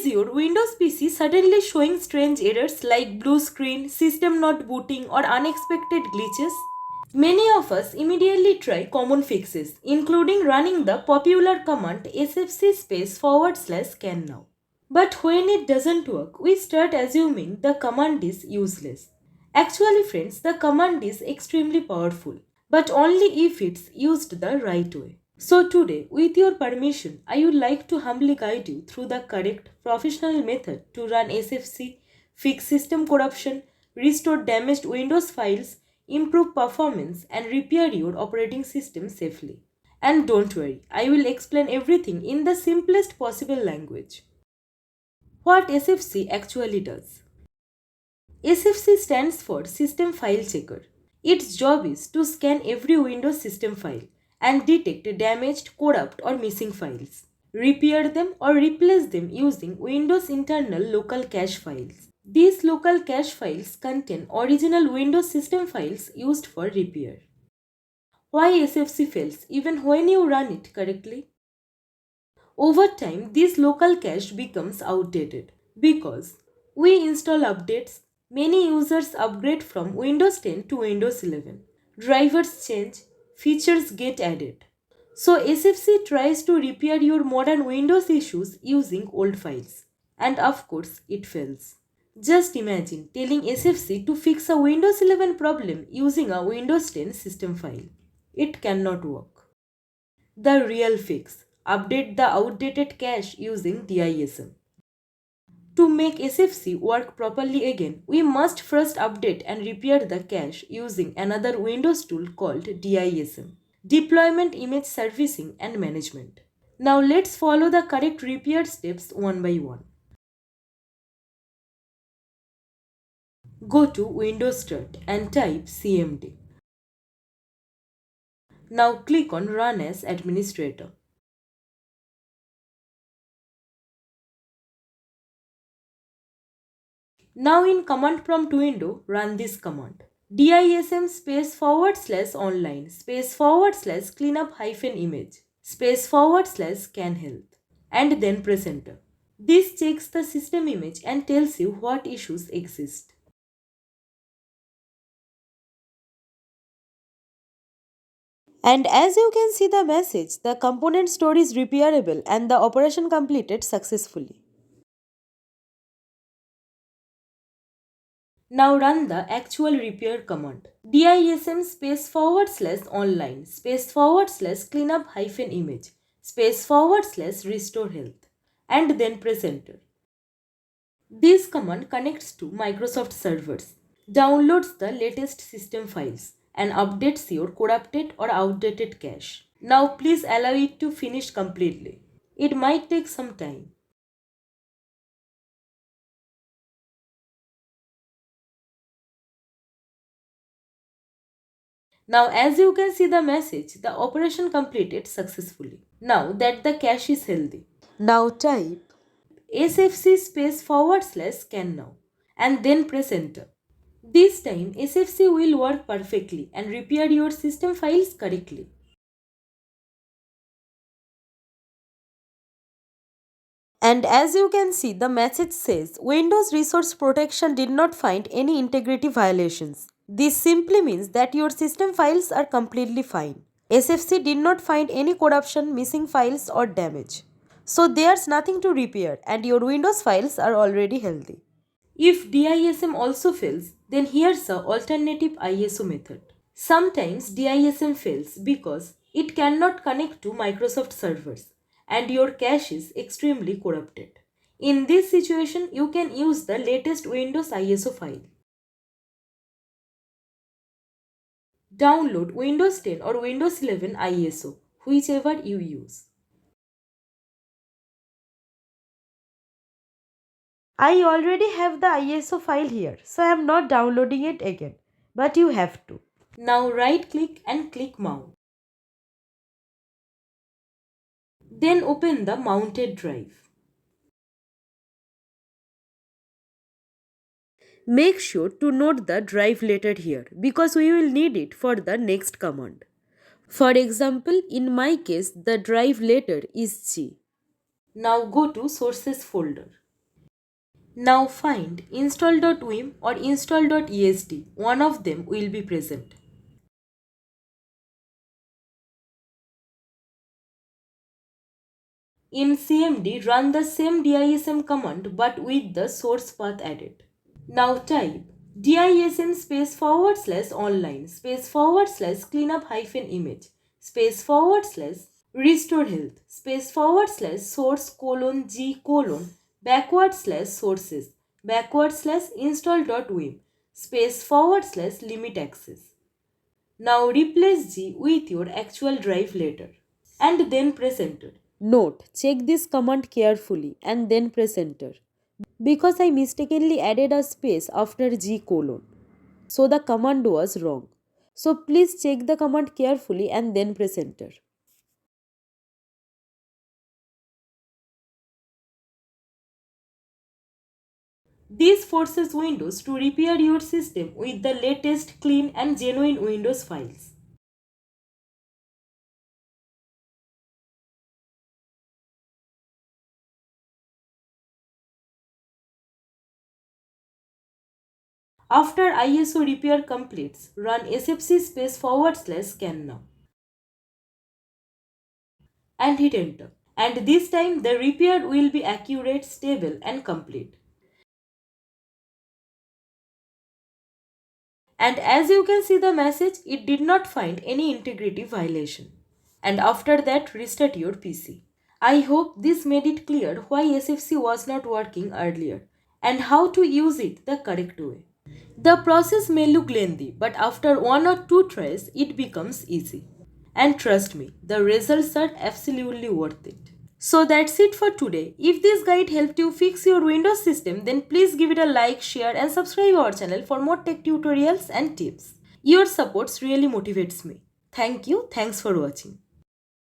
Is your Windows PC suddenly showing strange errors like blue screen, system not booting, or unexpected glitches? Many of us immediately try common fixes, including running the popular command sfc /scannow. But when it doesn't work, we start assuming the command is useless. Actually, friends, the command is extremely powerful, but only if it's used the right way. So today, with your permission, I would like to humbly guide you through the correct professional method to run SFC, fix system corruption, restore damaged Windows files, improve performance, and repair your operating system safely. And don't worry, I will explain everything in the simplest possible language. What SFC actually does. SFC stands for System File Checker. Its job is to scan every Windows system file and detect damaged, corrupt, or missing files, repair them, or replace them using Windows internal local cache files. These local cache files contain original Windows system files used for repair. Why SFC fails even when you run it correctly? Over time, this local cache becomes outdated because we install updates, many users upgrade from Windows 10 to Windows 11. Drivers change, features get added. So SFC tries to repair your modern Windows issues using old files. And of course, it fails. Just imagine telling SFC to fix a Windows 11 problem using a Windows 10 system file. It cannot work. The real fix. Update the outdated cache using DISM. To make SFC work properly again, we must first update and repair the cache using another Windows tool called DISM, Deployment Image Servicing and Management. Now let's follow the correct repair steps one by one. Go to Windows Start and type CMD. Now click on Run as Administrator. Now in command prompt window, run this command. DISM /online /cleanup -image /scan health and then press enter. This checks the system image and tells you what issues exist. And as you can see the message, the component store is repairable and the operation completed successfully. Now run the actual repair command. DISM /online /cleanup -image /restore health and then press enter. This command connects to Microsoft servers, downloads the latest system files and updates your corrupted or outdated cache. Now please allow it to finish completely. It might take some time. Now as you can see the message, the operation completed successfully. Now that the cache is healthy. Now type sfc /scannow and then press enter. This time SFC will work perfectly and repair your system files correctly. And as you can see, the message says Windows Resource Protection did not find any integrity violations. This simply means that your system files are completely fine. SFC did not find any corruption, missing files, or damage. So there's nothing to repair and your Windows files are already healthy. If DISM also fails, then here's an alternative ISO method. Sometimes DISM fails because it cannot connect to Microsoft servers and your cache is extremely corrupted. In this situation, you can use the latest Windows ISO file. Download Windows 10 or Windows 11 ISO, whichever you use. I already have the ISO file here, so I am not downloading it again, but you have to. Now right click and click Mount. Then open the mounted drive. Make sure to note the drive letter here because we will need it for the next command. For example, in my case, the drive letter is G. Now go to Sources folder. Now find install.wim or install.esd. One of them will be present. In CMD, run the same DISM command but with the source path added. Now type DISM space forward slash online space forward slash cleanup hyphen image space forward slash restore health space forward slash source colon g colon backward slash sources backward slash install.wim space forward slash limit access. Now replace G with your actual drive later and then press enter. Note, check this command carefully and then press enter because I mistakenly added a space after G colon. So the command was wrong. So please check the command carefully and then press enter. This forces Windows to repair your system with the latest clean and genuine Windows files. After ISO repair completes, run SFC space forward slash scannow and hit enter. And this time the repair will be accurate, stable and complete. And as you can see the message, it did not find any integrity violation. And after that, restart your PC. I hope this made it clear why SFC was not working earlier and how to use it the correct way. The process may look lengthy, but after one or two tries, it becomes easy. And trust me, the results are absolutely worth it. So that's it for today. If this guide helped you fix your Windows system, then please give it a like, share and subscribe our channel for more tech tutorials and tips. Your support really motivates me. Thank you. Thanks for watching.